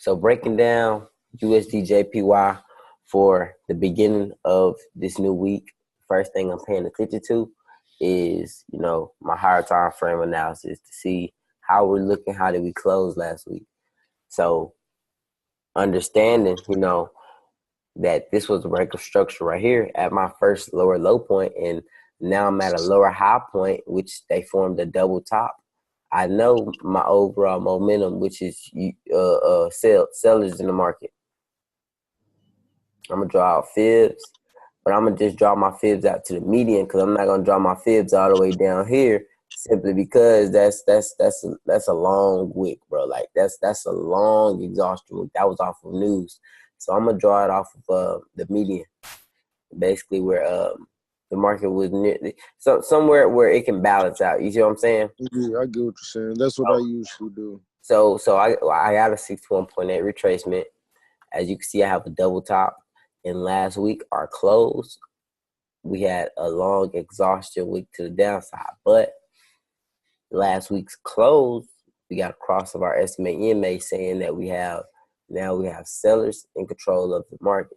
So breaking down USDJPy for the beginning of this new week, first thing I'm paying attention to is, my higher time frame analysis to see how we're looking, how did we close last week. So understanding, that this was a break of structure right here at my first lower low point, and now I'm at a lower high point, which they formed a double top. I know my overall momentum, which is sellers in the market. I'm gonna draw out fibs, but I'm gonna just draw my fibs out to the median because I'm not gonna draw my fibs all the way down here simply because that's a long wick, bro. Like that's a long exhaustion wick. That was off of news, so I'm gonna draw it off of the median, basically where the market was near, somewhere where it can balance out. You see what I'm saying? Yeah, I get what you're saying. That's what I usually do. So I got a 61.8 retracement. As you can see, I have a double top. And last week, our close, we had a long exhaustion week to the downside. But last week's close, we got a cross of our estimate EMA saying that we have sellers in control of the market.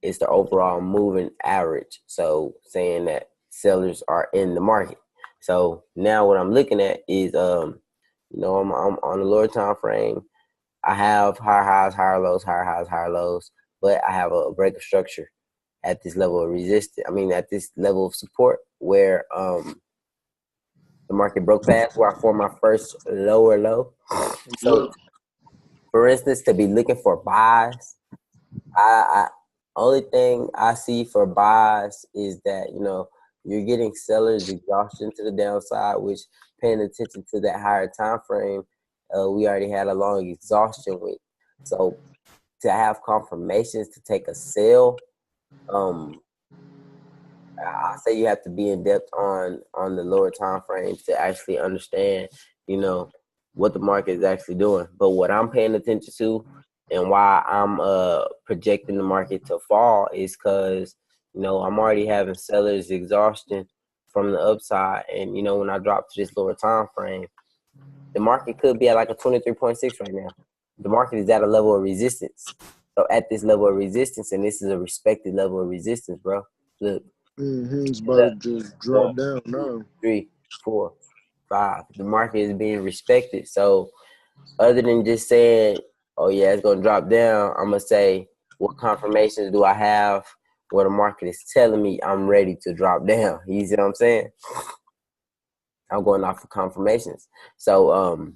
It's the overall moving average. So saying that sellers are in the market. So now what I'm looking at is, I'm on the lower time frame. I have higher highs, higher lows, higher highs, higher lows, but I have a break of structure at this level of resistance. At this level of support where the market broke past where I formed my first lower low. So, for instance, to be looking for buys, I only thing I see for buys is that, you're getting sellers exhaustion to the downside, which paying attention to that higher time frame, we already had a long exhaustion week. So to have confirmations to take a sell, I say you have to be in depth on the lower time frames to actually understand, what the market is actually doing. But what I'm paying attention to and why I'm projecting the market to fall is because, I'm already having sellers exhaustion from the upside. And, when I drop to this lower time frame, the market could be at like a 23.6 right now. The market is at a level of resistance. So at this level of resistance, and this is a respected level of resistance, bro. Look. It's about to just drop down now. 3, 4, 5. The market is being respected. So other than just saying, oh yeah, it's gonna drop down, I'm gonna say, what confirmations do I have where the market is telling me I'm ready to drop down? You see what I'm saying? I'm going off of confirmations. So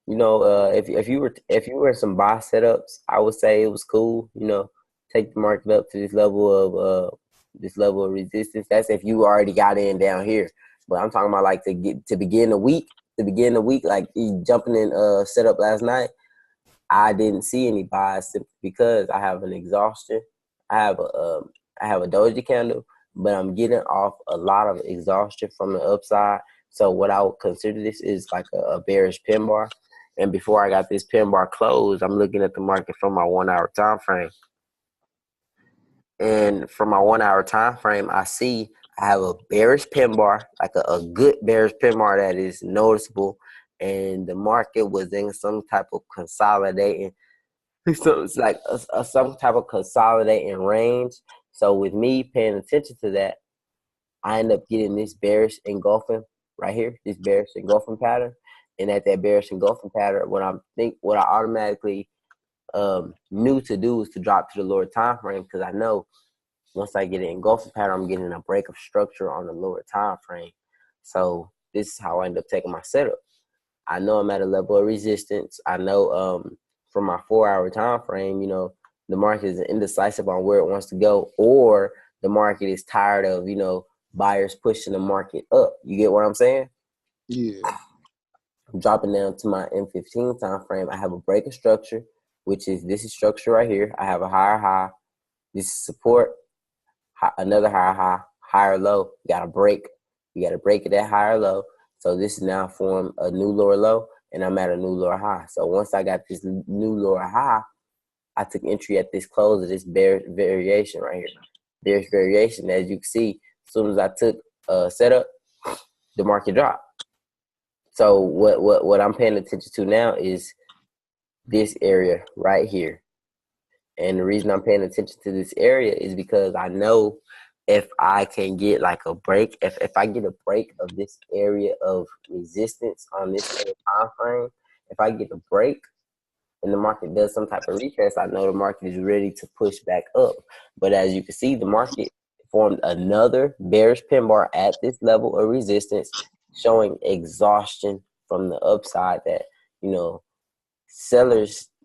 if you were in some buy setups, I would say it was cool. Take the market up to this level of resistance. That's if you already got in down here. But I'm talking about like to begin the week, like jumping in setup last night. I didn't see any buys simply because I have an exhaustion. I have a doji candle, but I'm getting off a lot of exhaustion from the upside. So what I would consider this is like a bearish pin bar. And before I got this pin bar closed, I'm looking at the market from my 1 hour time frame. And from my 1 hour time frame, I see I have a bearish pin bar, like a good bearish pin bar that is noticeable. And the market was in some type of consolidating. So it's like some type of consolidating range. So with me paying attention to that, I end up getting this bearish engulfing right here, this bearish engulfing pattern. And at that bearish engulfing pattern, what I automatically knew to do was to drop to the lower time frame, because I know once I get an engulfing pattern, I'm getting a break of structure on the lower time frame. So this is how I end up taking my setup. I know I'm at a level of resistance. I know from my 4 hour time frame, the market is indecisive on where it wants to go, or the market is tired of, buyers pushing the market up. You get what I'm saying? Yeah. I'm dropping down to my M15 time frame. I have a break of structure, which is this is structure right here. I have a higher high. This is support. Another higher high, higher low. You got to break. You got to break at that higher low. So this is now formed a new lower low, and I'm at a new lower high. So once I got this new lower high, I took entry at this close of this bearish variation right here. Bearish variation, as you can see, as soon as I took setup, the market dropped. So what I'm paying attention to now is this area right here. And the reason I'm paying attention to this area is because I know if I can get like a break, if I get a break of this area of resistance on this time frame, if I get a break and the market does some type of retrace, I know the market is ready to push back up. But as you can see, the market formed another bearish pin bar at this level of resistance, showing exhaustion from the upside that, you know,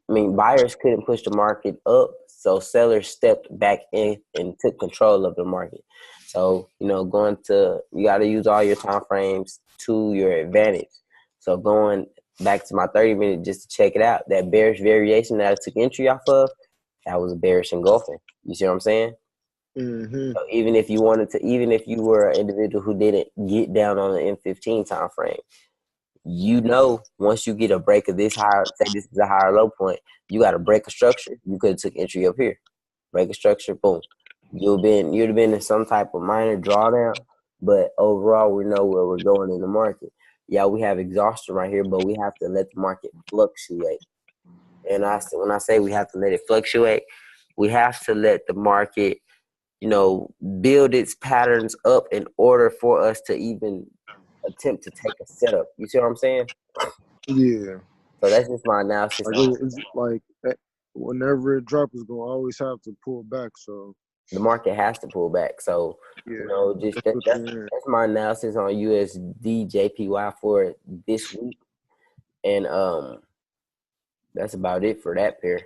buyers couldn't push the market up, so sellers stepped back in and took control of the market. So, you know, you got to use all your time frames to your advantage. So going back to my 30-minute just to check it out, that bearish variation that I took entry off of, that was a bearish engulfing. You see what I'm saying? Mm-hmm. So even if you were an individual who didn't get down on the M15 time frame, you know, once you get a break of this higher, say this is a higher low point, you got to break a structure. You could have took entry up here, break a structure, boom. You'd have been in some type of minor drawdown, but overall we know where we're going in the market. Yeah, we have exhaustion right here, but we have to let the market fluctuate. And when I say we have to let it fluctuate, we have to let the market, you know, build its patterns up in order for us to even attempt to take a setup. You see what I'm saying? Yeah. So that's just my analysis Like on it's like whenever it drops, it's gonna always have to pull back. So the market has to pull back. So, you yeah, know, just that's what you're that's my analysis on USDJPy for this week. And that's about it for that pair.